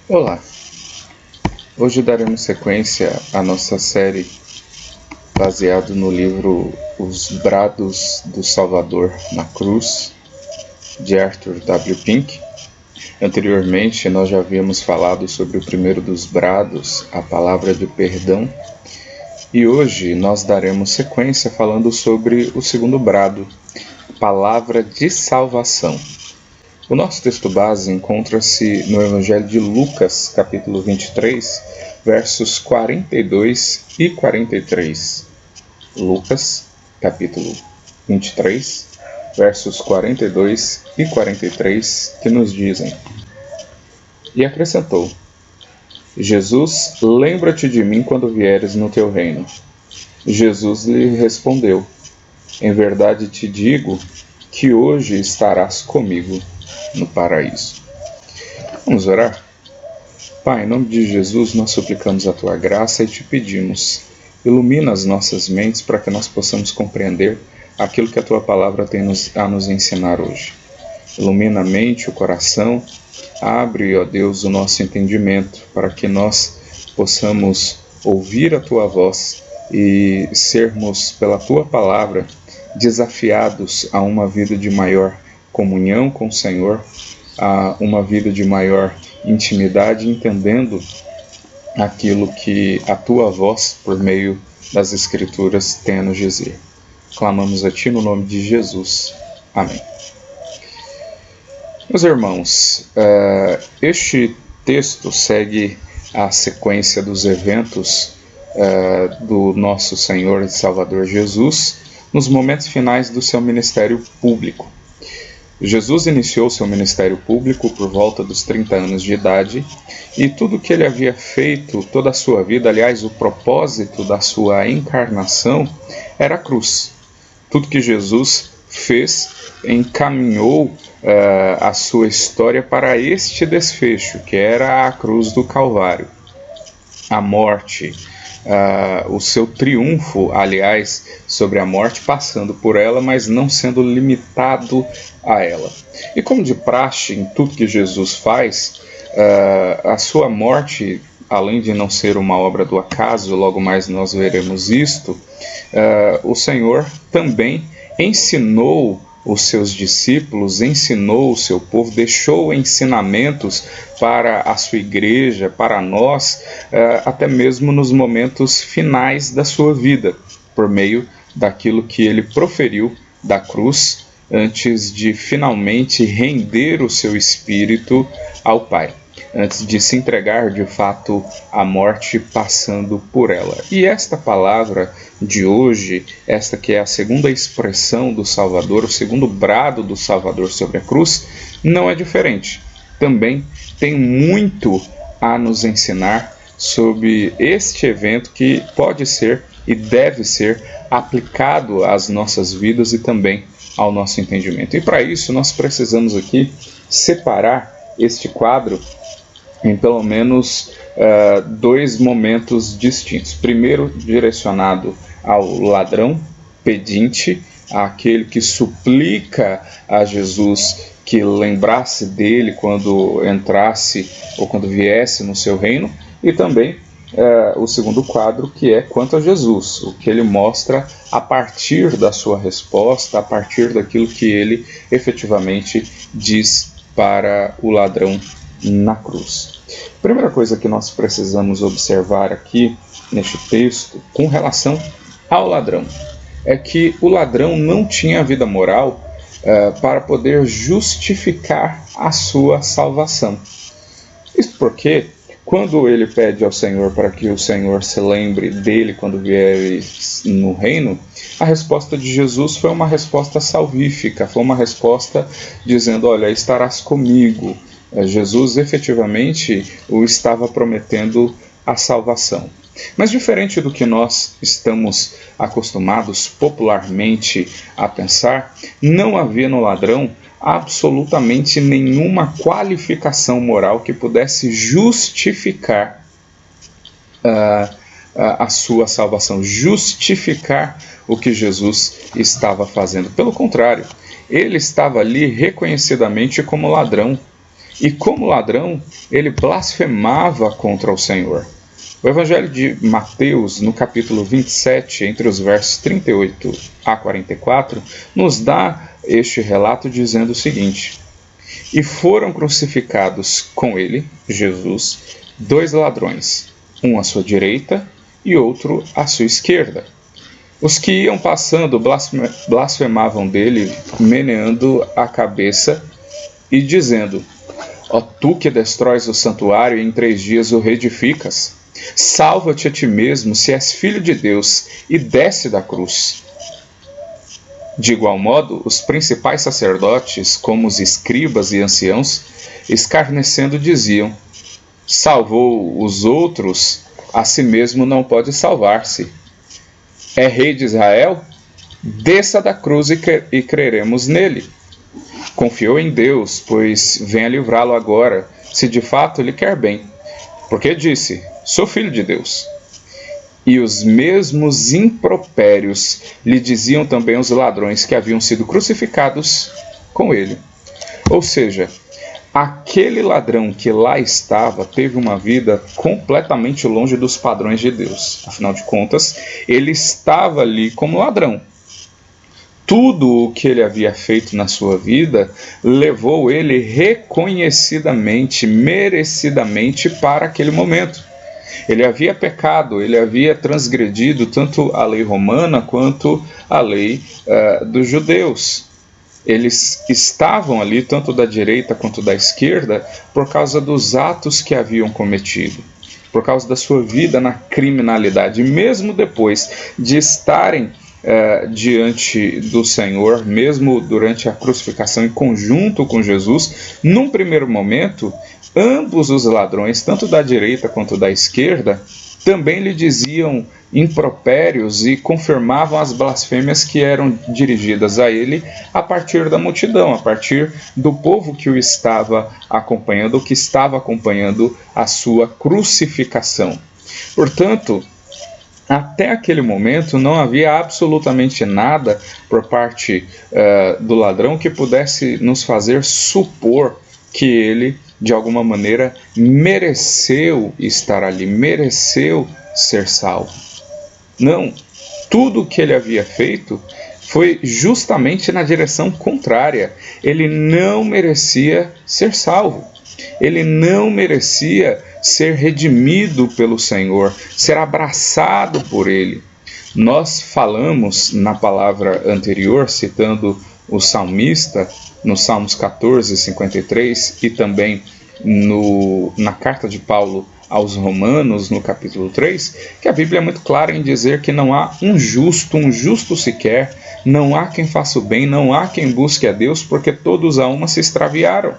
Olá, hoje daremos sequência à nossa série baseado no livro Os Brados do Salvador na Cruz, de Arthur W. Pink. Anteriormente, nós já havíamos falado sobre o primeiro dos brados, a palavra de perdão, e hoje nós daremos sequência falando sobre o segundo brado, palavra de salvação. O nosso texto base encontra-se no Evangelho de Lucas, capítulo 23, versos 42 e 43. Lucas, capítulo 23, versos 42 e 43, que nos dizem: E acrescentou: Jesus, lembra-te de mim quando vieres no teu reino. Jesus lhe respondeu: Em verdade te digo que hoje estarás comigo no paraíso. Vamos orar? Pai, em nome de Jesus, nós suplicamos a Tua graça e te pedimos, ilumina as nossas mentes para que nós possamos compreender aquilo que a Tua palavra tem a nos ensinar hoje. Ilumina a mente, o coração, abre, ó Deus, o nosso entendimento para que nós possamos ouvir a Tua voz e sermos, pela Tua palavra, desafiados a uma vida de maior comunhão com o Senhor, a uma vida de maior intimidade, entendendo aquilo que a Tua voz, por meio das Escrituras, tem a nos dizer. Clamamos a Ti no nome de Jesus. Amém. Meus irmãos, este texto segue a sequência dos eventos do nosso Senhor e Salvador Jesus nos momentos finais do seu ministério público. Jesus iniciou seu ministério público por volta dos 30 anos de idade, e tudo que ele havia feito, toda a sua vida, aliás, o propósito da sua encarnação era a cruz. Tudo que Jesus fez encaminhou a sua história para este desfecho, que era a cruz do Calvário. A morte, o seu triunfo, aliás, sobre a morte, passando por ela, mas não sendo limitado a ela. E como de praxe em tudo que Jesus faz, a sua morte, além de não ser uma obra do acaso, logo mais nós veremos isto, o Senhor também ensinou os seus discípulos, ensinou o seu povo, deixou ensinamentos para a sua igreja, para nós, até mesmo nos momentos finais da sua vida, por meio daquilo que ele proferiu da cruz, antes de finalmente render o seu espírito ao Pai, antes de se entregar de fato à morte, passando por ela. E esta palavra de hoje, esta que é a segunda expressão do Salvador, o segundo brado do Salvador sobre a cruz, não é diferente. Também tem muito a nos ensinar sobre este evento que pode ser e deve ser aplicado às nossas vidas e também ao nosso entendimento. E para isso nós precisamos aqui separar este quadro em pelo menos dois momentos distintos. Primeiro, direcionado ao ladrão pedinte, àquele que suplica a Jesus que lembrasse dele quando entrasse ou quando viesse no seu reino, e também o segundo quadro, que é quanto a Jesus, o que ele mostra a partir da sua resposta, a partir daquilo que ele efetivamente diz para o ladrão na cruz. Primeira coisa que nós precisamos observar aqui neste texto, com relação ao ladrão, é que o ladrão não tinha vida moral para poder justificar a sua salvação. Isso porque, quando ele pede ao Senhor para que o Senhor se lembre dele quando vier no reino, a resposta de Jesus foi uma resposta salvífica, foi uma resposta dizendo: olha, estarás comigo. Jesus efetivamente o estava prometendo a salvação. Mas diferente do que nós estamos acostumados popularmente a pensar, não havia no ladrão absolutamente nenhuma qualificação moral que pudesse justificar a sua salvação, justificar o que Jesus estava fazendo. Pelo contrário, ele estava ali reconhecidamente como ladrão. e como ladrão, ele blasfemava contra o Senhor. O Evangelho de Mateus, no capítulo 27, entre os versos 38 a 44, nos dá este relato dizendo o seguinte: E foram crucificados com ele, Jesus, 2 ladrões, um à sua direita e outro à sua esquerda. Os que iam passando blasfemavam dele, meneando a cabeça e dizendo: Ó tu que destróis o santuário e em 3 dias o reedificas, salva-te a ti mesmo, se és filho de Deus, e desce da cruz. De igual modo, os principais sacerdotes, como os escribas e anciãos, escarnecendo diziam: Salvou os outros, a si mesmo não pode salvar-se. É rei de Israel? Desça da cruz e creremos nele. Confiou em Deus, pois venha livrá-lo agora, se de fato lhe quer bem. Porque disse: Sou filho de Deus. E os mesmos impropérios lhe diziam também os ladrões que haviam sido crucificados com ele. Ou seja, aquele ladrão que lá estava teve uma vida completamente longe dos padrões de Deus. Afinal de contas, ele estava ali como ladrão. Tudo o que ele havia feito na sua vida levou ele reconhecidamente, merecidamente para aquele momento. Ele havia pecado, ele havia transgredido tanto a lei romana quanto a lei dos judeus. Eles estavam ali, tanto da direita quanto da esquerda, por causa dos atos que haviam cometido, por causa da sua vida na criminalidade. E mesmo depois de estarem diante do Senhor, mesmo durante a crucificação em conjunto com Jesus, num primeiro momento, ambos os ladrões, tanto da direita quanto da esquerda, também lhe diziam impropérios e confirmavam as blasfêmias que eram dirigidas a ele a partir da multidão, a partir do povo que o estava acompanhando, que estava acompanhando a sua crucificação. Portanto, até aquele momento não havia absolutamente nada por parte do ladrão que pudesse nos fazer supor que ele, de alguma maneira, mereceu estar ali, mereceu ser salvo. Não, tudo o que ele havia feito foi justamente na direção contrária. Ele não merecia ser salvo. Ele não merecia ser redimido pelo Senhor, ser abraçado por Ele. Nós falamos na palavra anterior, citando o salmista, nos Salmos 14, 53, e também na carta de Paulo aos Romanos, no capítulo 3, que a Bíblia é muito clara em dizer que não há um justo sequer, não há quem faça o bem, não há quem busque a Deus, porque todos a uma se extraviaram.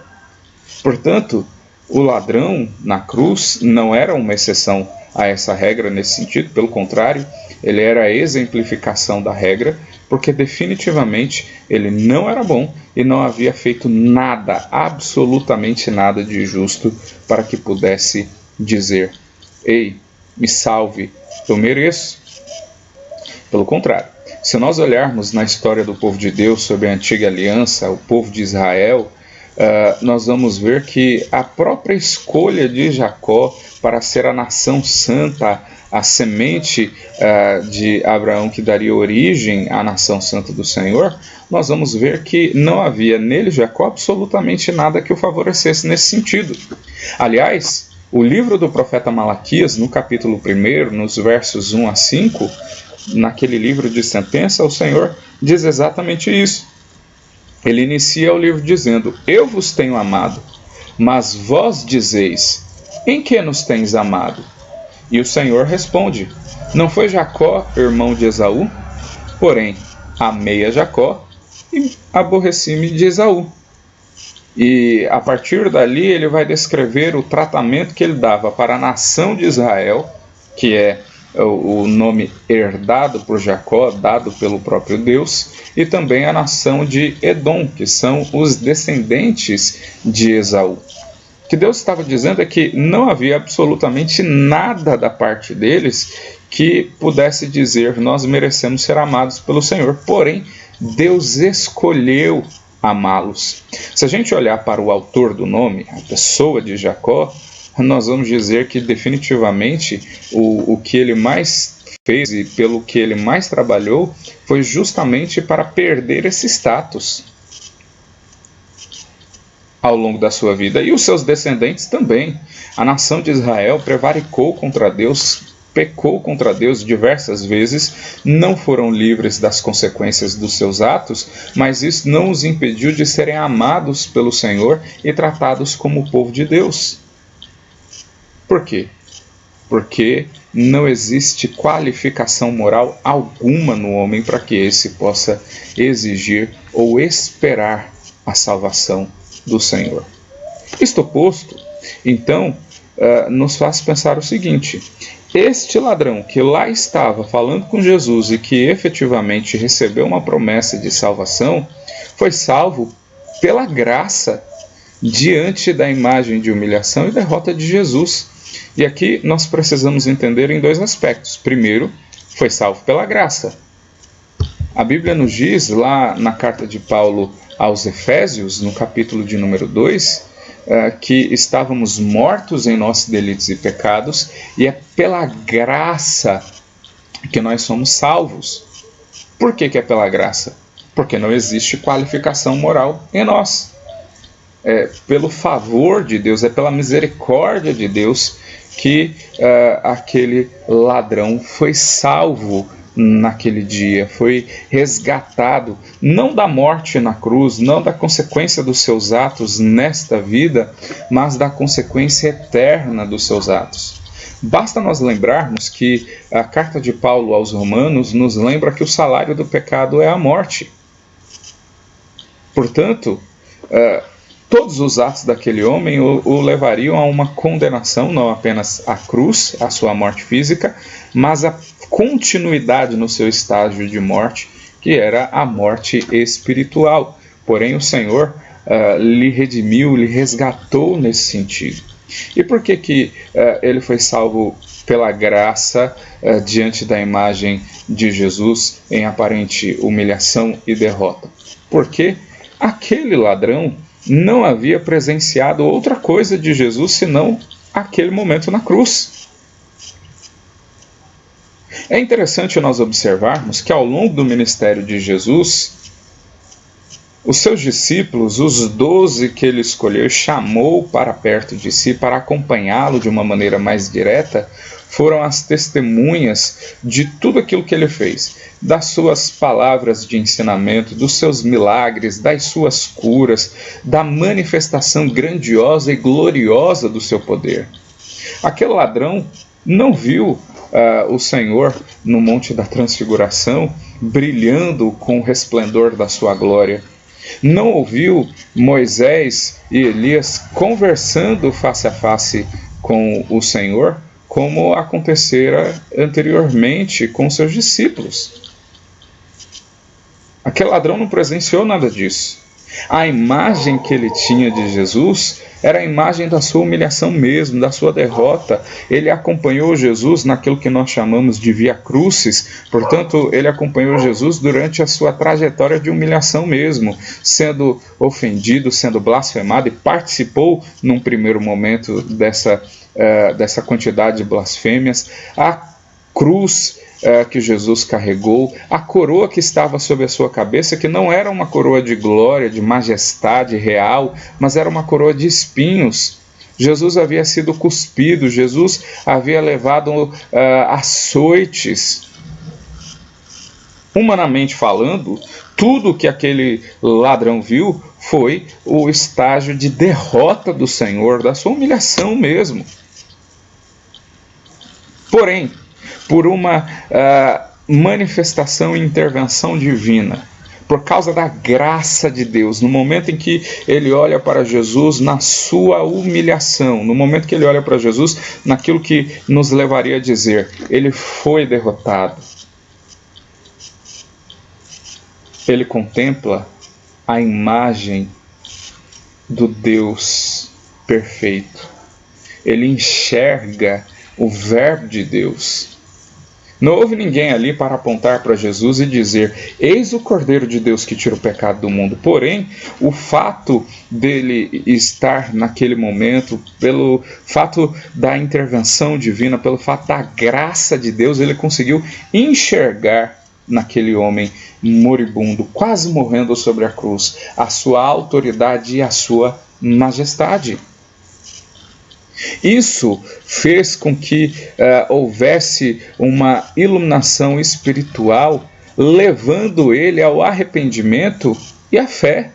Portanto, o ladrão na cruz não era uma exceção a essa regra nesse sentido, pelo contrário, ele era a exemplificação da regra, porque definitivamente ele não era bom e não havia feito nada, absolutamente nada de justo para que pudesse dizer: ei, me salve, eu mereço. Pelo contrário, se nós olharmos na história do povo de Deus sobre a antiga aliança, o povo de Israel, nós vamos ver que a própria escolha de Jacó para ser a nação santa, a semente de Abraão que daria origem à nação santa do Senhor, nós vamos ver que não havia nele, Jacó, absolutamente nada que o favorecesse nesse sentido. Aliás, o livro do profeta Malaquias, no capítulo 1, nos versos 1 a 5, naquele livro de sentença, o Senhor diz exatamente isso. Ele inicia o livro dizendo: eu vos tenho amado, mas vós dizeis: em que nos tens amado? E o Senhor responde: não foi Jacó irmão de Esaú? Porém, amei a Jacó e aborreci-me de Esaú. E a partir dali ele vai descrever o tratamento que ele dava para a nação de Israel, que é o nome herdado por Jacó, dado pelo próprio Deus, e também a nação de Edom, que são os descendentes de Esaú. O que Deus estava dizendo é que não havia absolutamente nada da parte deles que pudesse dizer: nós merecemos ser amados pelo Senhor. Porém, Deus escolheu amá-los. Se a gente olhar para o autor do nome, a pessoa de Jacó, nós vamos dizer que definitivamente o que ele mais fez e pelo que ele mais trabalhou foi justamente para perder esse status ao longo da sua vida. E os seus descendentes também. A nação de Israel prevaricou contra Deus, pecou contra Deus diversas vezes, não foram livres das consequências dos seus atos, mas isso não os impediu de serem amados pelo Senhor e tratados como o povo de Deus. Por quê? Porque não existe qualificação moral alguma no homem para que esse possa exigir ou esperar a salvação do Senhor. Isto posto, então, nos faz pensar o seguinte: este ladrão que lá estava falando com Jesus e que efetivamente recebeu uma promessa de salvação, foi salvo pela graça diante da imagem de humilhação e derrota de Jesus. E aqui nós precisamos entender em dois aspectos. Primeiro, foi salvo pela graça. A Bíblia nos diz, lá na carta de Paulo aos Efésios, no capítulo de número 2, que estávamos mortos em nossos delitos e pecados, e é pela graça que nós somos salvos. Por que é pela graça? Porque não existe qualificação moral em nós. É pelo favor de Deus, é pela misericórdia de Deus que aquele ladrão foi salvo naquele dia, foi resgatado, não da morte na cruz, não da consequência dos seus atos nesta vida, mas da consequência eterna dos seus atos. Basta nós lembrarmos que a carta de Paulo aos Romanos nos lembra que o salário do pecado é a morte. Portanto, todos os atos daquele homem o levariam a uma condenação, não apenas à cruz, à sua morte física, mas a continuidade no seu estágio de morte, que era a morte espiritual. Porém, o Senhor lhe redimiu, lhe resgatou nesse sentido. E por que ele foi salvo pela graça diante da imagem de Jesus em aparente humilhação e derrota? Porque aquele ladrão não havia presenciado outra coisa de Jesus senão aquele momento na cruz. É interessante nós observarmos que ao longo do ministério de Jesus, os seus discípulos, os 12 que ele escolheu, chamou para perto de si, para acompanhá-lo de uma maneira mais direta, foram as testemunhas de tudo aquilo que ele fez, das suas palavras de ensinamento, dos seus milagres, das suas curas, da manifestação grandiosa e gloriosa do seu poder. Aquele ladrão não viu o Senhor no Monte da Transfiguração brilhando com o resplendor da sua glória. Não ouviu Moisés e Elias conversando face a face com o Senhor, como acontecera anteriormente com seus discípulos. Aquele ladrão não presenciou nada disso. A imagem que ele tinha de Jesus era a imagem da sua humilhação mesmo, da sua derrota. Ele acompanhou Jesus naquilo que nós chamamos de via crucis, portanto, ele acompanhou Jesus durante a sua trajetória de humilhação mesmo, sendo ofendido, sendo blasfemado, e participou num primeiro momento dessa quantidade de blasfêmias. A cruz que Jesus carregou, a coroa que estava sobre a sua cabeça, que não era uma coroa de glória, de majestade real, mas era uma coroa de espinhos. Jesus havia sido cuspido, Jesus havia levado açoites. Humanamente falando, tudo que aquele ladrão viu foi o estágio de derrota do Senhor, da sua humilhação mesmo. Porém, por uma manifestação e intervenção divina, por causa da graça de Deus, no momento em que ele olha para Jesus na sua humilhação, no momento que ele olha para Jesus naquilo que nos levaria a dizer, ele foi derrotado. Ele contempla a imagem do Deus perfeito. Ele enxerga o Verbo de Deus. Não houve ninguém ali para apontar para Jesus e dizer: eis o Cordeiro de Deus que tira o pecado do mundo. Porém, o fato dele estar naquele momento, pelo fato da intervenção divina, pelo fato da graça de Deus, ele conseguiu enxergar naquele homem moribundo, quase morrendo sobre a cruz, a sua autoridade e a sua majestade. Isso fez com que houvesse uma iluminação espiritual, levando ele ao arrependimento e à fé.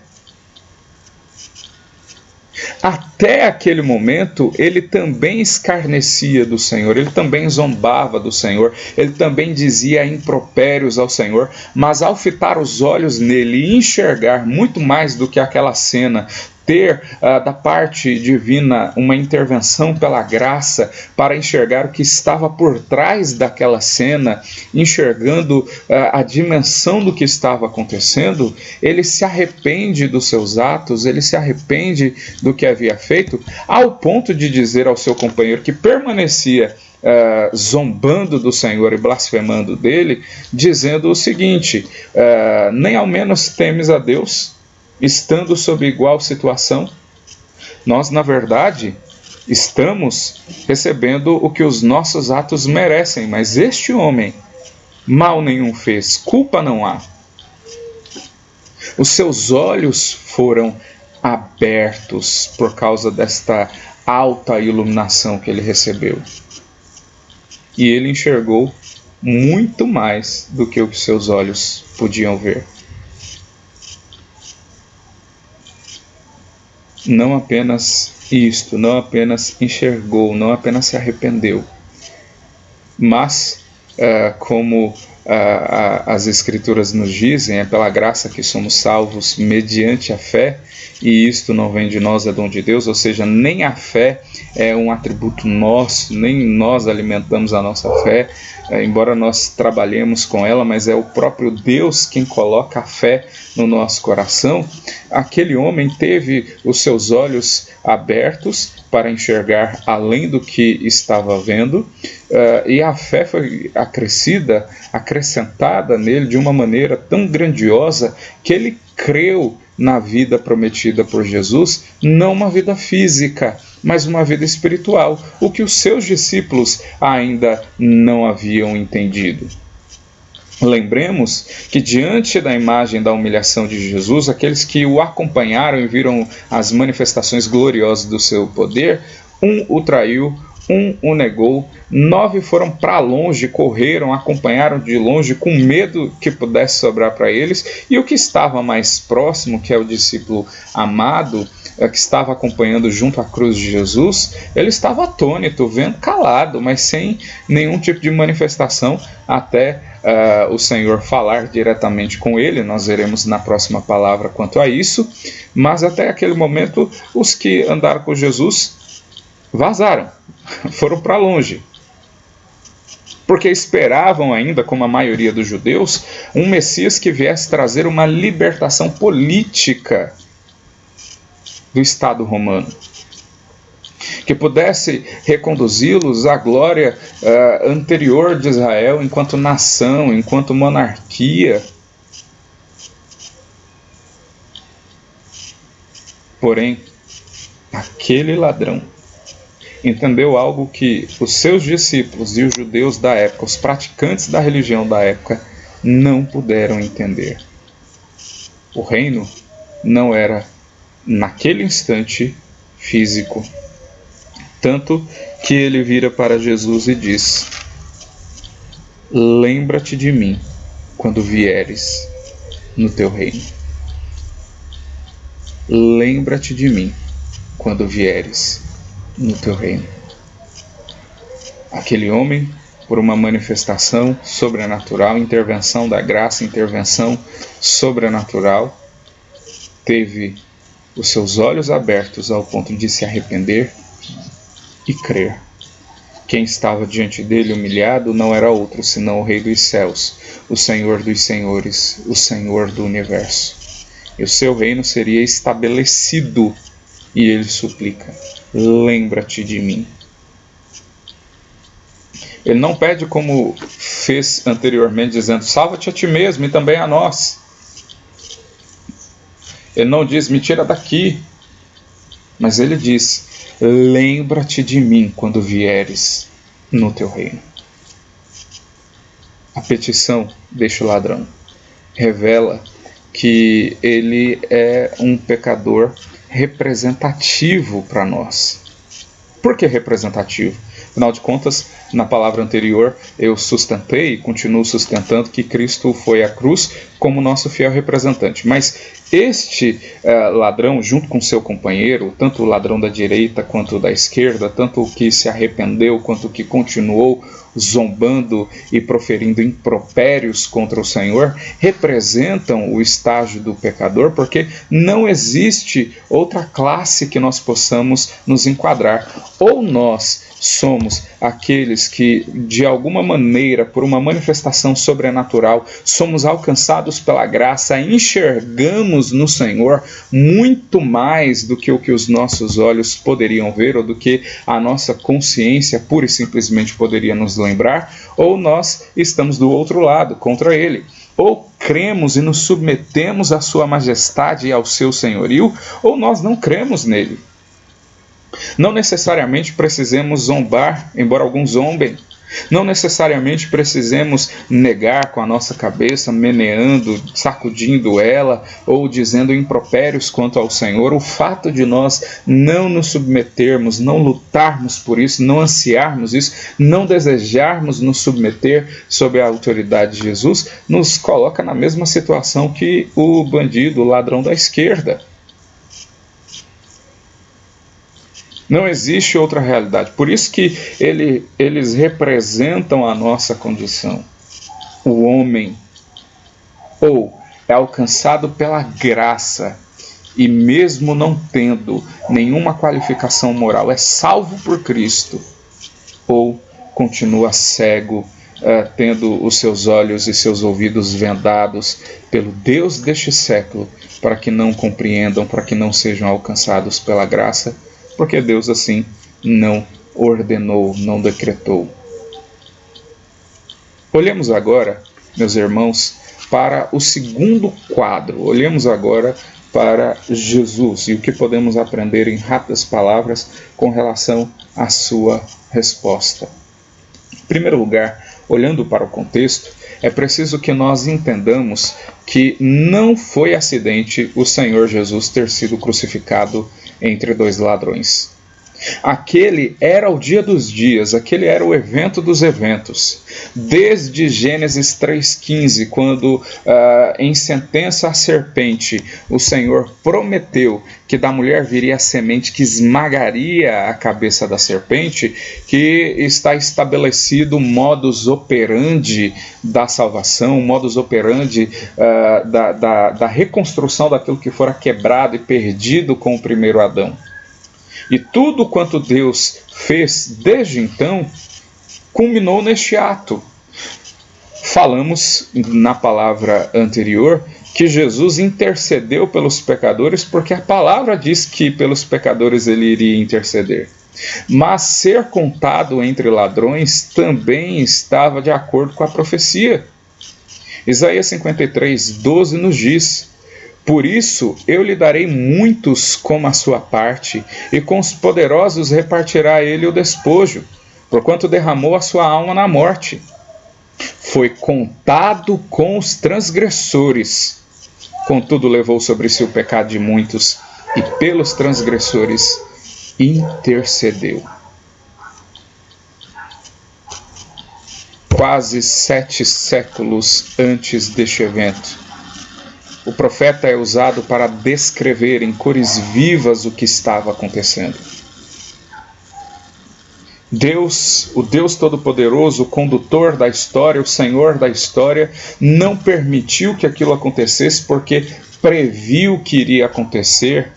Até aquele momento, ele também escarnecia do Senhor, ele também zombava do Senhor, ele também dizia impropérios ao Senhor, mas ao fitar os olhos nele e enxergar muito mais do que aquela cena, ter da parte divina uma intervenção pela graça para enxergar o que estava por trás daquela cena, enxergando a dimensão do que estava acontecendo, ele se arrepende dos seus atos, ele se arrepende do que havia feito, ao ponto de dizer ao seu companheiro que permanecia zombando do Senhor e blasfemando dele, dizendo o seguinte: nem ao menos temes a Deus, estando sob igual situação? Nós, na verdade, estamos recebendo o que os nossos atos merecem, mas este homem mal nenhum fez, culpa não há. Os seus olhos foram abertos por causa desta alta iluminação que ele recebeu. E ele enxergou muito mais do que o que seus olhos podiam ver. Não apenas isto, não apenas enxergou, não apenas se arrependeu, mas, como as Escrituras nos dizem, é pela graça que somos salvos mediante a fé, e isto não vem de nós, é dom de Deus, ou seja, nem a fé é um atributo nosso, nem nós alimentamos a nossa fé, embora nós trabalhemos com ela, mas é o próprio Deus quem coloca a fé no nosso coração. Aquele homem teve os seus olhos abertos para enxergar além do que estava vendo, e a fé foi acrescentada nele de uma maneira tão grandiosa que ele creu na vida prometida por Jesus, não uma vida física, mas uma vida espiritual, o que os seus discípulos ainda não haviam entendido. Lembremos que diante da imagem da humilhação de Jesus, aqueles que o acompanharam e viram as manifestações gloriosas do seu poder, um o traiu, um o negou, 9 foram para longe, correram, acompanharam de longe com medo que pudesse sobrar para eles, e o que estava mais próximo, que é o discípulo amado, que estava acompanhando junto à cruz de Jesus, ele estava atônito, vendo calado, mas sem nenhum tipo de manifestação, até o Senhor falar diretamente com ele. Nós veremos na próxima palavra quanto a isso, mas até aquele momento os que andaram com Jesus vazaram, foram para longe, porque esperavam ainda, como a maioria dos judeus, um Messias que viesse trazer uma libertação política do Estado romano, que pudesse reconduzi-los à glória anterior de Israel enquanto nação, enquanto monarquia. Porém, aquele ladrão entendeu algo que os seus discípulos e os judeus da época, os praticantes da religião da época, não puderam entender. O reino não era, naquele instante, físico. Tanto que ele vira para Jesus e diz: lembra-te de mim quando vieres no teu reino. Lembra-te de mim quando vieres no teu reino. Aquele homem, por uma manifestação sobrenatural, intervenção da graça, intervenção sobrenatural, teve os seus olhos abertos ao ponto de se arrepender e crer. Quem estava diante dele humilhado não era outro senão o Rei dos céus, o Senhor dos senhores, o Senhor do universo. E o seu reino seria estabelecido, e ele suplica: lembra-te de mim. Ele não pede como fez anteriormente, dizendo: salva-te a ti mesmo e também a nós. Ele não diz: me tira daqui, mas ele diz: lembra-te de mim quando vieres no teu reino. A petição deste ladrão revela que ele é um pecador representativo para nós. Por que representativo? Afinal de contas, na palavra anterior, eu sustentei e continuo sustentando que Cristo foi à cruz como nosso fiel representante. Mas este ladrão, junto com seu companheiro, tanto o ladrão da direita quanto da esquerda, tanto o que se arrependeu quanto o que continuou zombando e proferindo impropérios contra o Senhor, representam o estágio do pecador, porque não existe outra classe que nós possamos nos enquadrar. Ou nós somos aqueles que, de alguma maneira, por uma manifestação sobrenatural, somos alcançados pela graça, enxergamos no Senhor muito mais do que o que os nossos olhos poderiam ver, ou do que a nossa consciência pura e simplesmente poderia nos lembrar, ou nós estamos do outro lado, contra Ele. Ou cremos e nos submetemos à sua majestade e ao seu senhorio, ou nós não cremos nele. Não necessariamente precisemos zombar, embora alguns zombem. Não necessariamente precisemos negar com a nossa cabeça, meneando, sacudindo ela, ou dizendo impropérios quanto ao Senhor. O fato de nós não nos submetermos, não lutarmos por isso, não ansiarmos isso, não desejarmos nos submeter sob a autoridade de Jesus, nos coloca na mesma situação que o bandido, o ladrão da esquerda. Não existe outra realidade. Por isso que eles representam a nossa condição. O homem, ou é alcançado pela graça, e mesmo não tendo nenhuma qualificação moral, é salvo por Cristo, ou continua cego, tendo os seus olhos e seus ouvidos vendados pelo Deus deste século, para que não compreendam, para que não sejam alcançados pela graça, porque Deus assim não ordenou, não decretou. Olhemos agora, meus irmãos, para o segundo quadro. Olhemos agora para Jesus e o que podemos aprender em rápidas palavras com relação à sua resposta. Em primeiro lugar, olhando para o contexto, é preciso que nós entendamos que não foi acidente o Senhor Jesus ter sido crucificado entre dois ladrões. Aquele era o dia dos dias, aquele era o evento dos eventos. Desde Gênesis 3,15, quando em sentença à serpente, o Senhor prometeu que da mulher viria a semente que esmagaria a cabeça da serpente, que está estabelecido o modus operandi da salvação, o modus operandi da reconstrução daquilo que fora quebrado e perdido com o primeiro Adão. E tudo quanto Deus fez desde então, culminou neste ato. Falamos na palavra anterior que Jesus intercedeu pelos pecadores, porque a palavra diz que pelos pecadores ele iria interceder. Mas ser contado entre ladrões também estava de acordo com a profecia. Isaías 53:12 nos diz: por isso eu lhe darei muitos como a sua parte, e com os poderosos repartirá ele o despojo, porquanto derramou a sua alma na morte. Foi contado com os transgressores, contudo levou sobre si o pecado de muitos, e pelos transgressores intercedeu. Quase 7 séculos antes deste evento, o profeta é usado para descrever em cores vivas o que estava acontecendo. Deus, o Deus Todo-Poderoso, o condutor da história, o Senhor da história, não permitiu que aquilo acontecesse porque previu que iria acontecer,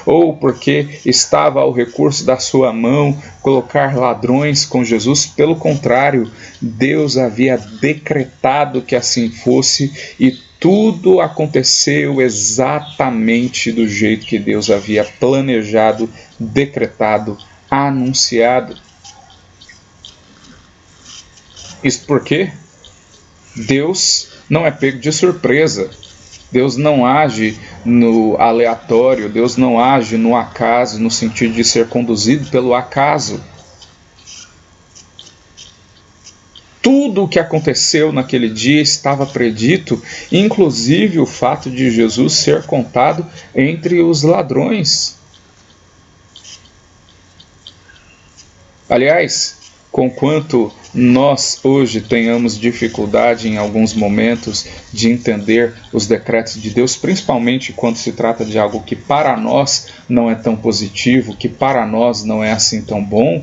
ou porque estava ao recurso da sua mão colocar ladrões com Jesus. Pelo contrário, Deus havia decretado que assim fosse, e tudo aconteceu exatamente do jeito que Deus havia planejado, decretado, anunciado. Isso porque Deus não é pego de surpresa. Deus não age no aleatório, Deus não age no acaso, no sentido de ser conduzido pelo acaso. Tudo o que aconteceu naquele dia estava predito, inclusive o fato de Jesus ser contado entre os ladrões. Aliás, conquanto nós hoje tenhamos dificuldade em alguns momentos de entender os decretos de Deus, principalmente quando se trata de algo que para nós não é tão positivo, que para nós não é assim tão bom,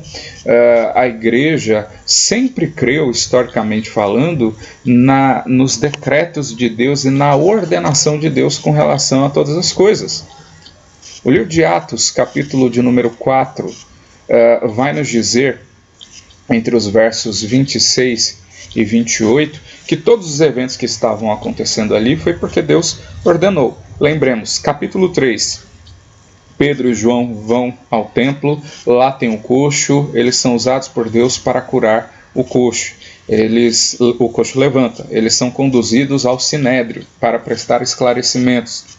a igreja sempre creu, historicamente falando, nos decretos de Deus e na ordenação de Deus com relação a todas as coisas. O livro de Atos, capítulo de número 4, vai nos dizer, entre os versos 26 e 28, que todos os eventos que estavam acontecendo ali foi porque Deus ordenou. Lembremos, capítulo 3, Pedro e João vão ao templo, lá tem um coxo, eles são usados por Deus para curar o coxo. O coxo levanta, eles são conduzidos ao sinédrio para prestar esclarecimentos.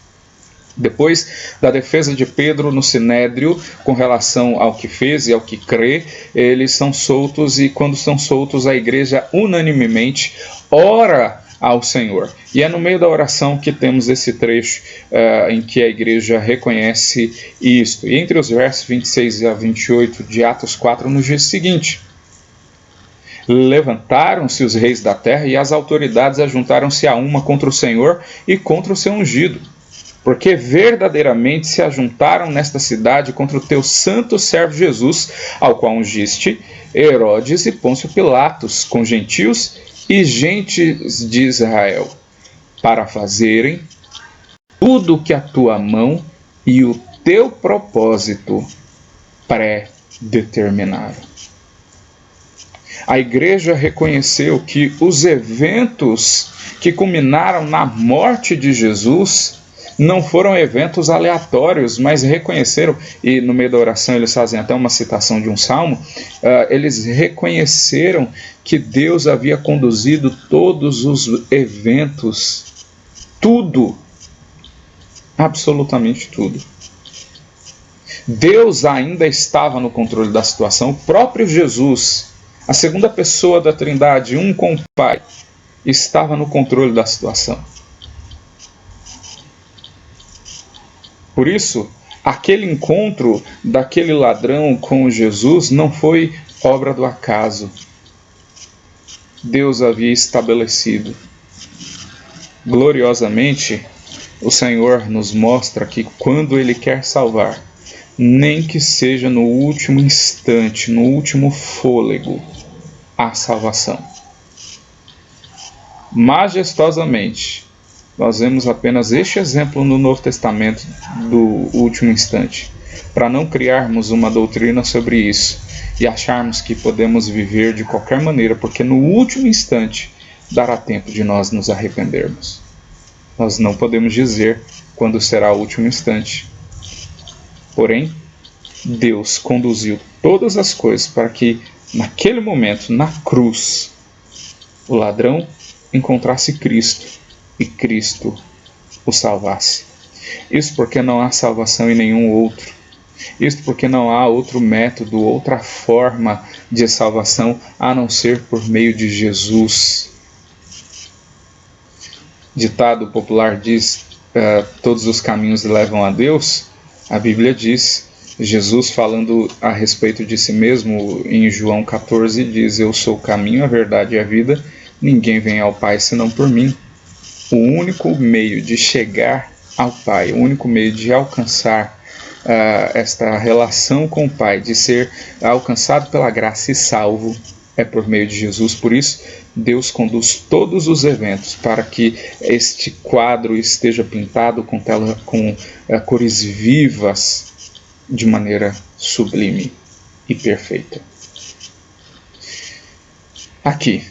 Depois da defesa de Pedro no sinédrio com relação ao que fez e ao que crê, eles são soltos, e quando são soltos a igreja unanimemente ora ao Senhor. E é no meio da oração que temos esse trecho em que a igreja reconhece isto. E entre os versos 26 a 28 de Atos 4 nos diz o seguinte: levantaram-se os reis da terra e as autoridades ajuntaram-se a uma contra o Senhor e contra o seu ungido, porque verdadeiramente se ajuntaram nesta cidade contra o teu santo servo Jesus, ao qual ungiste Herodes e Pôncio Pilatos, com gentios e gentes de Israel, para fazerem tudo o que a tua mão e o teu propósito pré-determinaram. A igreja reconheceu que os eventos que culminaram na morte de Jesus não foram eventos aleatórios, mas reconheceram, e no meio da oração eles fazem até uma citação de um salmo, eles reconheceram que Deus havia conduzido todos os eventos, tudo, absolutamente tudo. Deus ainda estava no controle da situação. O próprio Jesus, a segunda pessoa da Trindade, um com o Pai, estava no controle da situação. Por isso, aquele encontro daquele ladrão com Jesus não foi obra do acaso. Deus havia estabelecido. Gloriosamente, o Senhor nos mostra que quando Ele quer salvar, nem que seja no último instante, no último fôlego, há salvação. Majestosamente, nós vemos apenas este exemplo no Novo Testamento do último instante, para não criarmos uma doutrina sobre isso e acharmos que podemos viver de qualquer maneira, porque no último instante dará tempo de nós nos arrependermos. Nós não podemos dizer quando será o último instante. Porém, Deus conduziu todas as coisas para que, naquele momento, na cruz, o ladrão encontrasse Cristo e Cristo o salvasse. Isso porque não há salvação em nenhum outro. Isso porque não há outro método, outra forma de salvação a não ser por meio de Jesus. Ditado popular diz: todos os caminhos levam a Deus. A Bíblia diz, Jesus falando a respeito de si mesmo em João 14 diz: eu sou o caminho, a verdade e a vida, ninguém vem ao Pai senão por mim. O único meio de chegar ao Pai, o único meio de alcançar esta relação com o Pai, de ser alcançado pela graça e salvo, é por meio de Jesus. Por isso, Deus conduz todos os eventos para que este quadro esteja pintado com cores vivas de maneira sublime e perfeita. Aqui,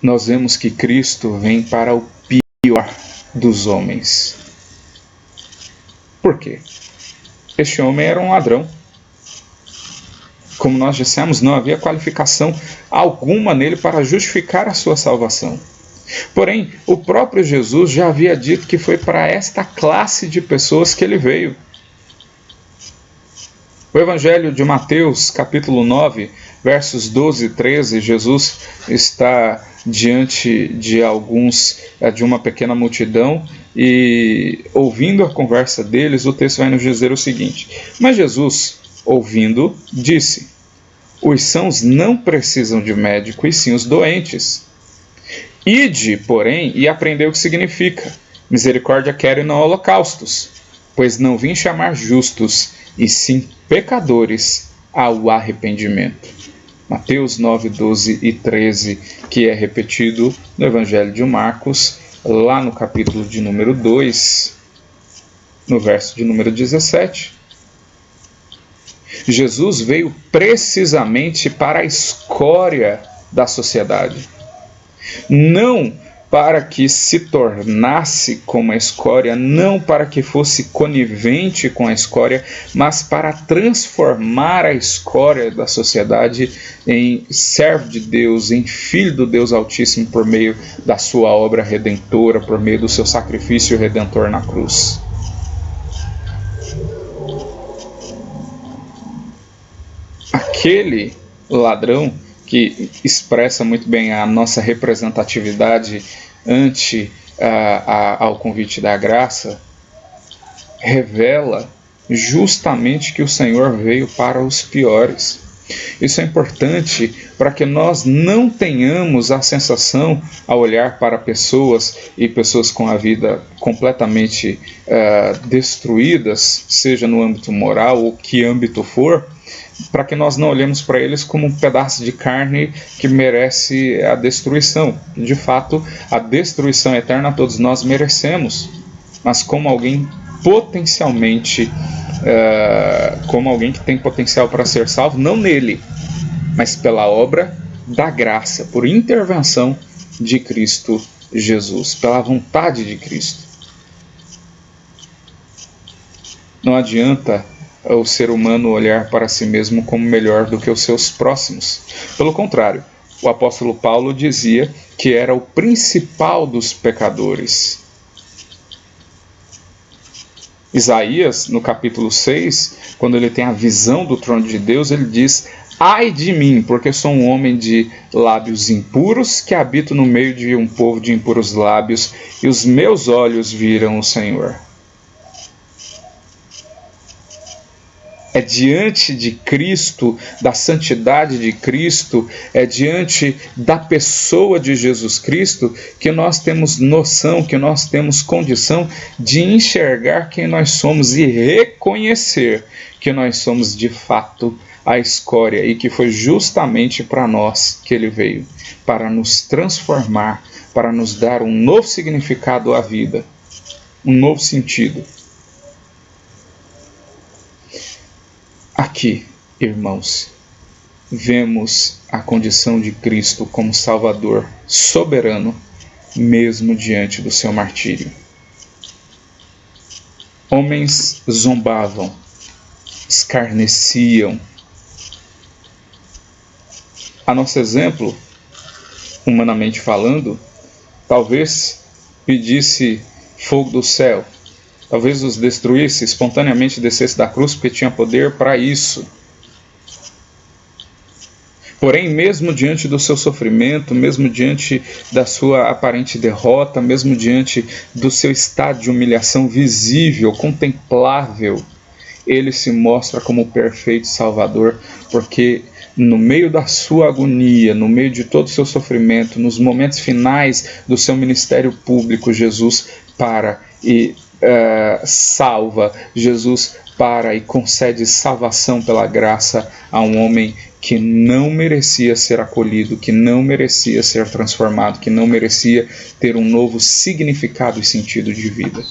nós vemos que Cristo vem para o pior dos homens. Por quê? Este homem era um ladrão. Como nós dissemos, não havia qualificação alguma nele para justificar a sua salvação. Porém, o próprio Jesus já havia dito que foi para esta classe de pessoas que ele veio. O Evangelho de Mateus, capítulo 9, versos 12 e 13, Jesus está diante de uma pequena multidão, e ouvindo a conversa deles, o texto vai nos dizer o seguinte: Mas Jesus, ouvindo, disse: Os sãos não precisam de médico, e sim os doentes. Ide, porém, e aprendei o que significa: misericórdia quero e não holocaustos, pois não vim chamar justos, e sim pecadores ao arrependimento. Mateus 9, 12 e 13, que é repetido no Evangelho de Marcos, lá no capítulo de número 2, no verso de número 17. Jesus veio precisamente para a escória da sociedade. Não para que se tornasse como a escória, não para que fosse conivente com a escória, mas para transformar a escória da sociedade em servo de Deus, em filho do Deus Altíssimo, por meio da sua obra redentora, por meio do seu sacrifício redentor na cruz. Aquele ladrão, que expressa muito bem a nossa representatividade ante ao convite da graça, revela justamente que o Senhor veio para os piores. Isso é importante para que nós não tenhamos a sensação, ao olhar para pessoas e pessoas com a vida completamente destruídas, seja no âmbito moral ou que âmbito for, para que nós não olhemos para eles como um pedaço de carne que merece a destruição. De fato, a destruição eterna todos nós merecemos, mas como alguém potencialmente, como alguém que tem potencial para ser salvo, não nele, mas pela obra da graça, por intervenção de Cristo Jesus, pela vontade de Cristo. Não adianta o ser humano olhar para si mesmo como melhor do que os seus próximos. Pelo contrário, o apóstolo Paulo dizia que era o principal dos pecadores. Isaías, no capítulo 6, quando ele tem a visão do trono de Deus, ele diz: Ai de mim, porque sou um homem de lábios impuros, que habito no meio de um povo de impuros lábios, e os meus olhos viram o Senhor. É diante de Cristo, da santidade de Cristo, é diante da pessoa de Jesus Cristo que nós temos noção, que nós temos condição de enxergar quem nós somos e reconhecer que nós somos de fato a escória e que foi justamente para nós que ele veio, para nos transformar, para nos dar um novo significado à vida, um novo sentido. Aqui, irmãos, vemos a condição de Cristo como Salvador soberano, mesmo diante do seu martírio. Homens zombavam, escarneciam. A nosso exemplo, humanamente falando, talvez pedisse fogo do céu, talvez os destruísse, espontaneamente descesse da cruz, porque tinha poder para isso. Porém, mesmo diante do seu sofrimento, mesmo diante da sua aparente derrota, mesmo diante do seu estado de humilhação visível, contemplável, ele se mostra como o perfeito Salvador, porque no meio da sua agonia, no meio de todo o seu sofrimento, nos momentos finais do seu ministério público, Jesus para e salva, Jesus para e concede salvação pela graça a um homem que não merecia ser acolhido, que não merecia ser transformado, que não merecia ter um novo significado e sentido de vida.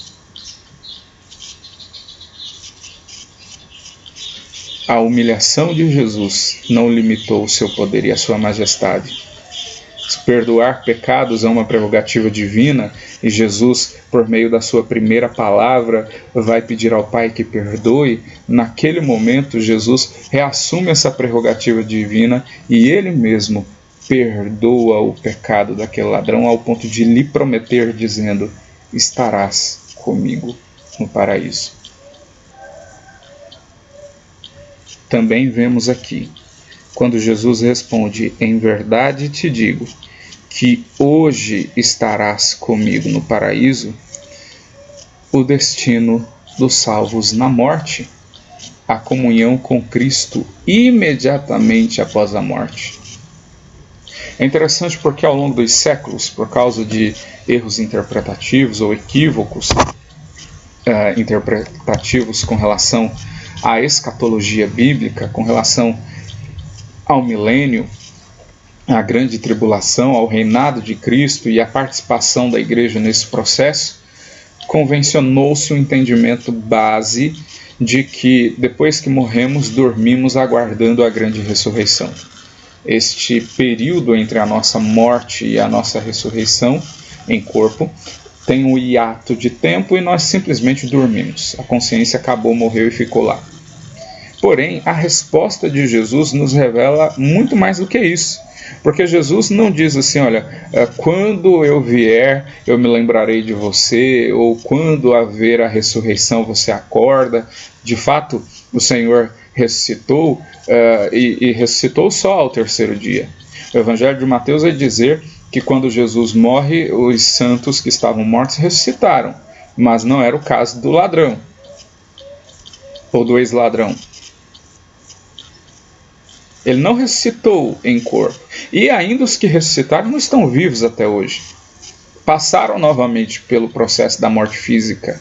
A humilhação de Jesus não limitou o seu poder e a sua majestade. Perdoar pecados é uma prerrogativa divina e Jesus, por meio da sua primeira palavra, vai pedir ao Pai que perdoe. Naquele momento, Jesus reassume essa prerrogativa divina e ele mesmo perdoa o pecado daquele ladrão ao ponto de lhe prometer, dizendo: estarás comigo no paraíso. Também vemos aqui, quando Jesus responde: em verdade te digo que hoje estarás comigo no paraíso, o destino dos salvos na morte, a comunhão com Cristo imediatamente após a morte. É interessante porque ao longo dos séculos, por causa de erros interpretativos ou equívocos interpretativos com relação à escatologia bíblica, com relação ao milênio, à grande tribulação, ao reinado de Cristo e à participação da igreja nesse processo, convencionou-se o entendimento base de que depois que morremos, dormimos aguardando a grande ressurreição. Este período entre a nossa morte e a nossa ressurreição em corpo tem um hiato de tempo e nós simplesmente dormimos. A consciência acabou, morreu e ficou lá. Porém, a resposta de Jesus nos revela muito mais do que isso. Porque Jesus não diz assim: olha, quando eu vier, eu me lembrarei de você, ou quando haver a ressurreição, você acorda. De fato, o Senhor ressuscitou, e ressuscitou só ao terceiro dia. O Evangelho de Mateus vai dizer que quando Jesus morre, os santos que estavam mortos ressuscitaram, mas não era o caso do ladrão, ou do ex-ladrão. Ele não ressuscitou em corpo. E ainda os que ressuscitaram não estão vivos até hoje. Passaram novamente pelo processo da morte física.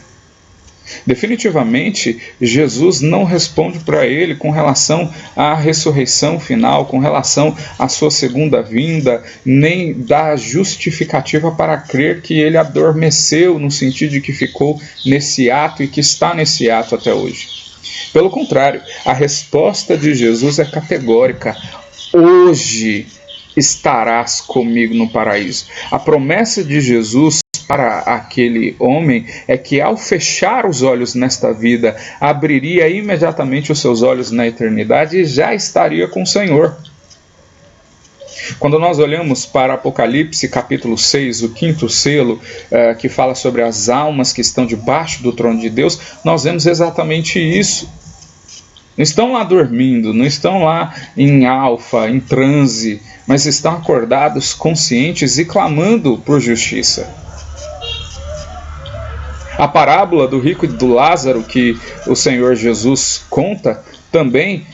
Definitivamente, Jesus não responde para ele com relação à ressurreição final, com relação à sua segunda vinda, nem dá justificativa para crer que ele adormeceu, no sentido de que ficou nesse ato e que está nesse ato até hoje. Pelo contrário, a resposta de Jesus é categórica: hoje estarás comigo no paraíso. A promessa de Jesus para aquele homem é que ao fechar os olhos nesta vida, abriria imediatamente os seus olhos na eternidade e já estaria com o Senhor. Quando nós olhamos para Apocalipse capítulo 6, o 5º selo, que fala sobre as almas que estão debaixo do trono de Deus, nós vemos exatamente isso. Não estão lá dormindo, não estão lá em alfa, em transe, mas estão acordados, conscientes e clamando por justiça. A parábola do rico e do Lázaro que o Senhor Jesus conta também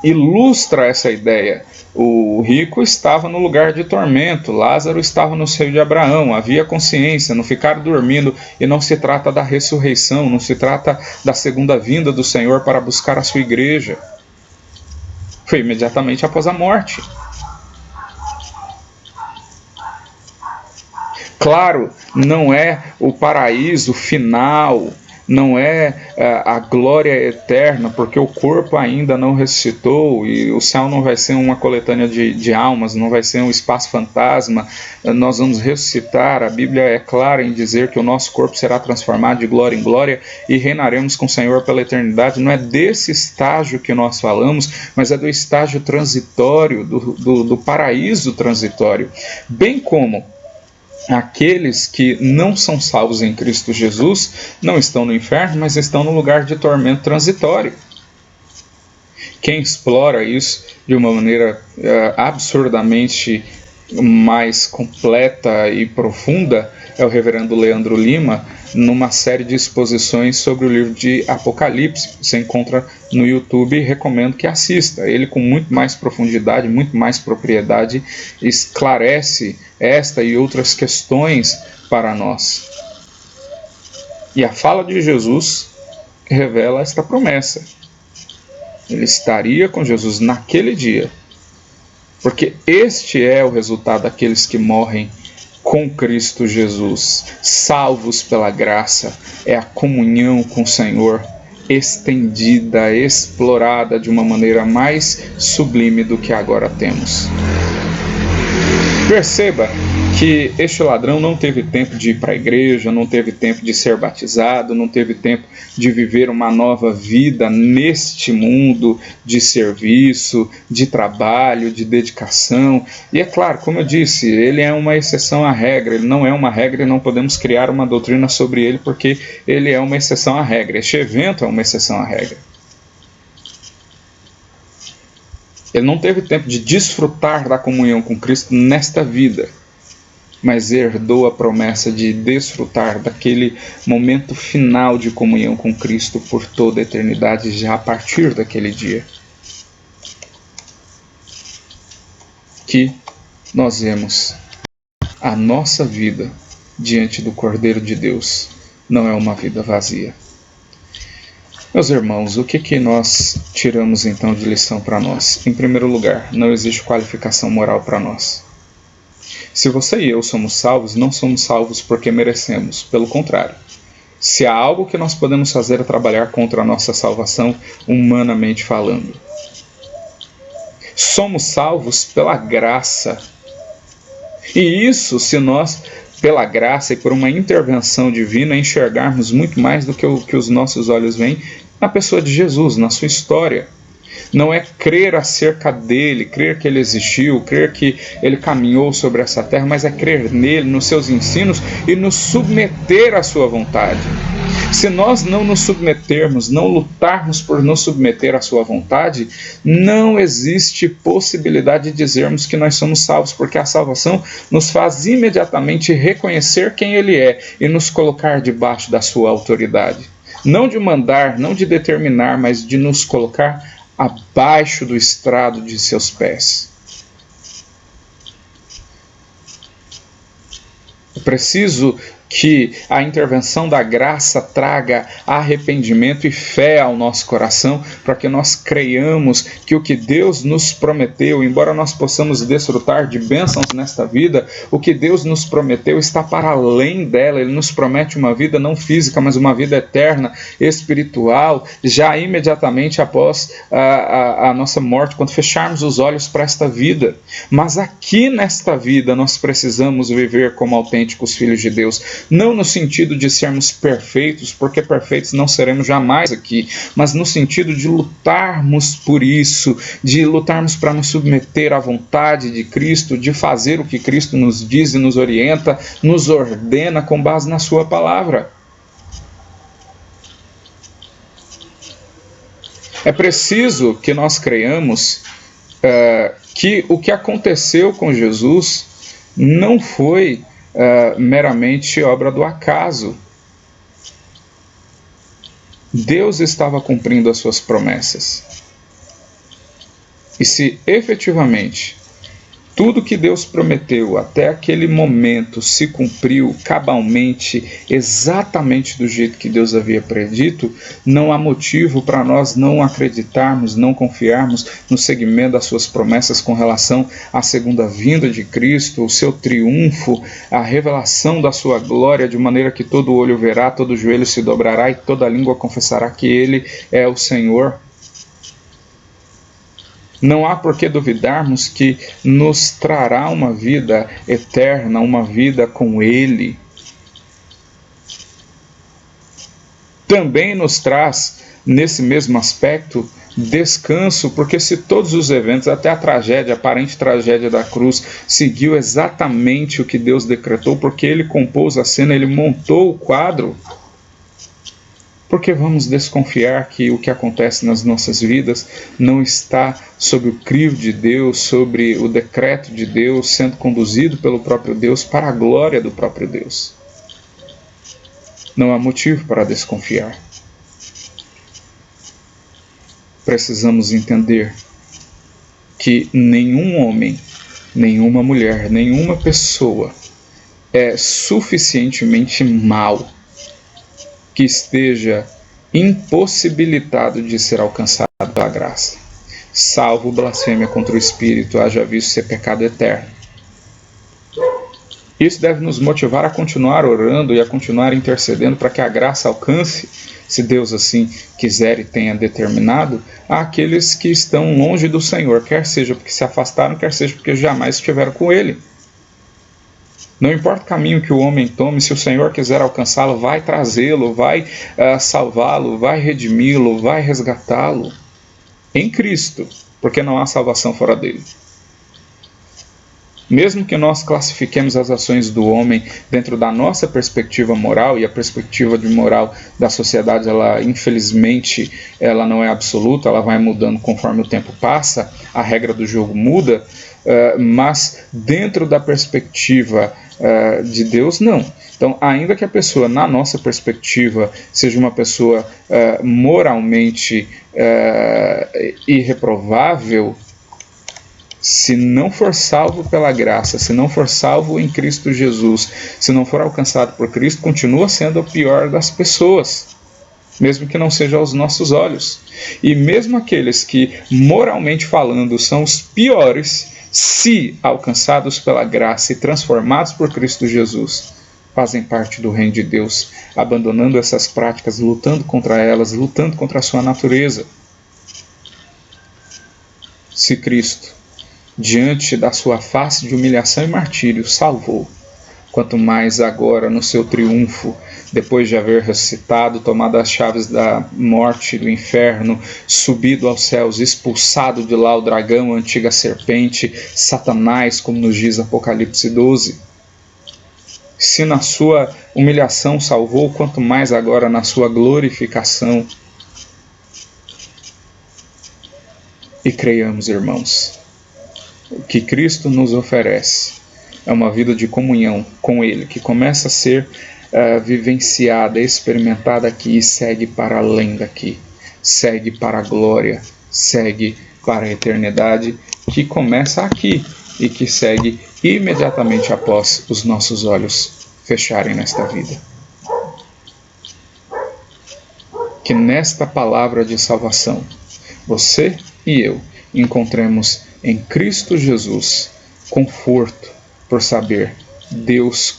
ilustra essa ideia. O rico estava no lugar de tormento, Lázaro estava no seio de Abraão, havia consciência, não ficaram dormindo, e não se trata da ressurreição, não se trata da segunda vinda do Senhor para buscar a sua igreja. Foi imediatamente após a morte. Claro, não é o paraíso final, não é a glória eterna, porque o corpo ainda não ressuscitou e o céu não vai ser uma coletânea de almas, não vai ser um espaço fantasma. Nós vamos ressuscitar. A Bíblia é clara em dizer que o nosso corpo será transformado de glória em glória e reinaremos com o Senhor pela eternidade. Não é desse estágio que nós falamos, mas é do estágio transitório, do paraíso transitório. Bem como aqueles que não são salvos em Cristo Jesus não estão no inferno, mas estão no lugar de tormento transitório. Quem explora isso de uma maneira absurdamente mais completa e profunda é o reverendo Leandro Lima, numa série de exposições sobre o livro de Apocalipse. Você encontra no YouTube, recomendo que assista. Ele, com muito mais profundidade, muito mais propriedade, esclarece esta e outras questões para nós. E a fala de Jesus revela esta promessa. Ele estaria com Jesus naquele dia, porque este é o resultado daqueles que morrem com Cristo Jesus, salvos pela graça. É a comunhão com o Senhor estendida, explorada de uma maneira mais sublime do que agora temos. Perceba que este ladrão não teve tempo de ir para a igreja, não teve tempo de ser batizado, não teve tempo de viver uma nova vida neste mundo de serviço, de trabalho, de dedicação. E é claro, como eu disse, ele é uma exceção à regra, ele não é uma regra e não podemos criar uma doutrina sobre ele porque ele é uma exceção à regra. Este evento é uma exceção à regra. Ele não teve tempo de desfrutar da comunhão com Cristo nesta vida, mas herdou a promessa de desfrutar daquele momento final de comunhão com Cristo por toda a eternidade, já a partir daquele dia. Que nós vemos a nossa vida diante do Cordeiro de Deus não é uma vida vazia. Meus irmãos, o que nós tiramos então de lição para nós? Em primeiro lugar, não existe qualificação moral para nós. Se você e eu somos salvos, não somos salvos porque merecemos. Pelo contrário, se há algo que nós podemos fazer é trabalhar contra a nossa salvação, humanamente falando. Somos salvos pela graça. E isso se nós, pela graça e por uma intervenção divina, enxergarmos muito mais do que o que os nossos olhos veem na pessoa de Jesus, na sua história. Não é crer acerca dele, crer que ele existiu, crer que ele caminhou sobre essa terra, mas é crer nele, nos seus ensinos e nos submeter à sua vontade. Se nós não nos submetermos, não lutarmos por nos submeter à sua vontade, não existe possibilidade de dizermos que nós somos salvos, porque a salvação nos faz imediatamente reconhecer quem ele é e nos colocar debaixo da sua autoridade. Não de mandar, não de determinar, mas de nos colocar abaixo do estrado de seus pés. É preciso que a intervenção da graça traga arrependimento e fé ao nosso coração, para que nós creiamos que o que Deus nos prometeu, embora nós possamos desfrutar de bênçãos nesta vida, o que Deus nos prometeu está para além dela. Ele nos promete uma vida não física, mas uma vida eterna, espiritual, já imediatamente após a nossa morte, quando fecharmos os olhos para esta vida. Mas aqui nesta vida nós precisamos viver como autênticos filhos de Deus. Não no sentido de sermos perfeitos, porque perfeitos não seremos jamais aqui, mas no sentido de lutarmos por isso, de lutarmos para nos submeter à vontade de Cristo, de fazer o que Cristo nos diz e nos orienta, nos ordena com base na sua palavra. É preciso que nós creiamos que o que aconteceu com Jesus não foi meramente obra do acaso. Deus estava cumprindo as suas promessas. E se efetivamente tudo que Deus prometeu até aquele momento se cumpriu cabalmente, exatamente do jeito que Deus havia predito, não há motivo para nós não acreditarmos, não confiarmos no seguimento das suas promessas com relação à segunda vinda de Cristo, o seu triunfo, a revelação da sua glória, de maneira que todo olho verá, todo joelho se dobrará e toda língua confessará que Ele é o Senhor. Não há por que duvidarmos que nos trará uma vida eterna, uma vida com Ele. Também nos traz, nesse mesmo aspecto, descanso, porque se todos os eventos, até a tragédia, a aparente tragédia da cruz, seguiu exatamente o que Deus decretou, porque Ele compôs a cena, Ele montou o quadro, porque vamos desconfiar que o que acontece nas nossas vidas não está sob o crivo de Deus, sobre o decreto de Deus, sendo conduzido pelo próprio Deus para a glória do próprio Deus? Não há motivo para desconfiar. Precisamos entender que nenhum homem, nenhuma mulher, nenhuma pessoa é suficientemente mau que esteja impossibilitado de ser alcançado pela graça, salvo blasfêmia contra o Espírito, haja visto ser pecado eterno. Isso deve nos motivar a continuar orando e a continuar intercedendo para que a graça alcance, se Deus assim quiser e tenha determinado, àqueles que estão longe do Senhor, quer seja porque se afastaram, quer seja porque jamais estiveram com Ele. Não importa o caminho que o homem tome, se o Senhor quiser alcançá-lo, vai trazê-lo, vai salvá-lo, vai redimi-lo, vai resgatá-lo em Cristo, porque não há salvação fora dele. Mesmo que nós classifiquemos as ações do homem dentro da nossa perspectiva moral, e a perspectiva de moral da sociedade, ela infelizmente ela não é absoluta, ela vai mudando conforme o tempo passa, a regra do jogo muda, mas dentro da perspectiva de Deus, não. Então, ainda que a pessoa, na nossa perspectiva, seja uma pessoa moralmente irreprovável, se não for salvo pela graça, se não for salvo em Cristo Jesus, se não for alcançado por Cristo, continua sendo a pior das pessoas, mesmo que não seja aos nossos olhos. E mesmo aqueles que, moralmente falando, são os piores, se alcançados pela graça e transformados por Cristo Jesus, fazem parte do reino de Deus, abandonando essas práticas, lutando contra elas, lutando contra a sua natureza. Se Cristo, diante da sua face de humilhação e martírio, salvou, quanto mais agora no seu triunfo, depois de haver ressuscitado, tomado as chaves da morte e do inferno, subido aos céus, expulsado de lá o dragão, a antiga serpente, Satanás, como nos diz Apocalipse 12. Se na sua humilhação salvou, quanto mais agora na sua glorificação. E creiamos, irmãos, o que Cristo nos oferece é uma vida de comunhão com Ele, que começa a ser vivenciada, experimentada aqui e segue para além daqui, segue para a glória, segue para a eternidade, que começa aqui e que segue imediatamente após os nossos olhos fecharem nesta vida. Que nesta palavra de salvação, você e eu encontremos em Cristo Jesus conforto por saber Deus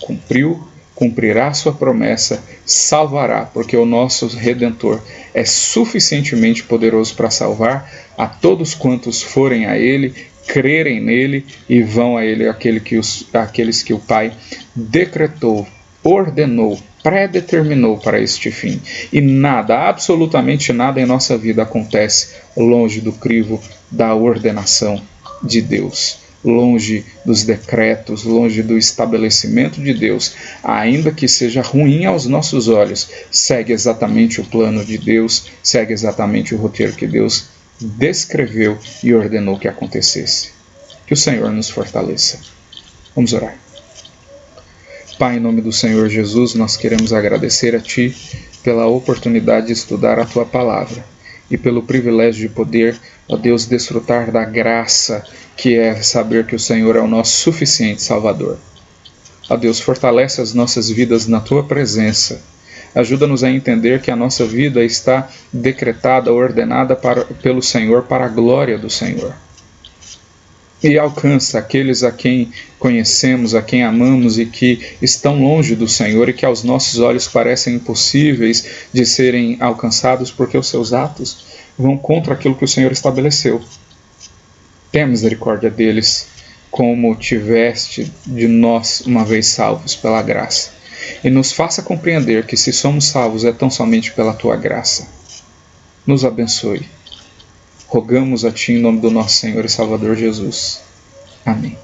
cumprirá sua promessa, salvará, porque o nosso Redentor é suficientemente poderoso para salvar a todos quantos forem a Ele, crerem nele e vão a Ele, aqueles que o Pai decretou, ordenou, predeterminou para este fim. E nada, absolutamente nada em nossa vida acontece longe do crivo da ordenação de Deus, longe dos decretos, longe do estabelecimento de Deus, ainda que seja ruim aos nossos olhos, segue exatamente o plano de Deus, segue exatamente o roteiro que Deus descreveu e ordenou que acontecesse. Que o Senhor nos fortaleça. Vamos orar. Pai, em nome do Senhor Jesus, nós queremos agradecer a Ti pela oportunidade de estudar a Tua Palavra e pelo privilégio de poder, ó Deus, desfrutar da graça que é saber que o Senhor é o nosso suficiente Salvador. Ó Deus, fortalece as nossas vidas na Tua presença. Ajuda-nos a entender que a nossa vida está decretada, ordenada pelo Senhor para a glória do Senhor. E alcança aqueles a quem conhecemos, a quem amamos e que estão longe do Senhor e que aos nossos olhos parecem impossíveis de serem alcançados porque os seus atos vão contra aquilo que o Senhor estabeleceu. Tenha misericórdia deles, como tiveste de nós uma vez salvos pela graça. E nos faça compreender que se somos salvos é tão somente pela Tua graça. Nos abençoe. Rogamos a Ti em nome do nosso Senhor e Salvador Jesus. Amém.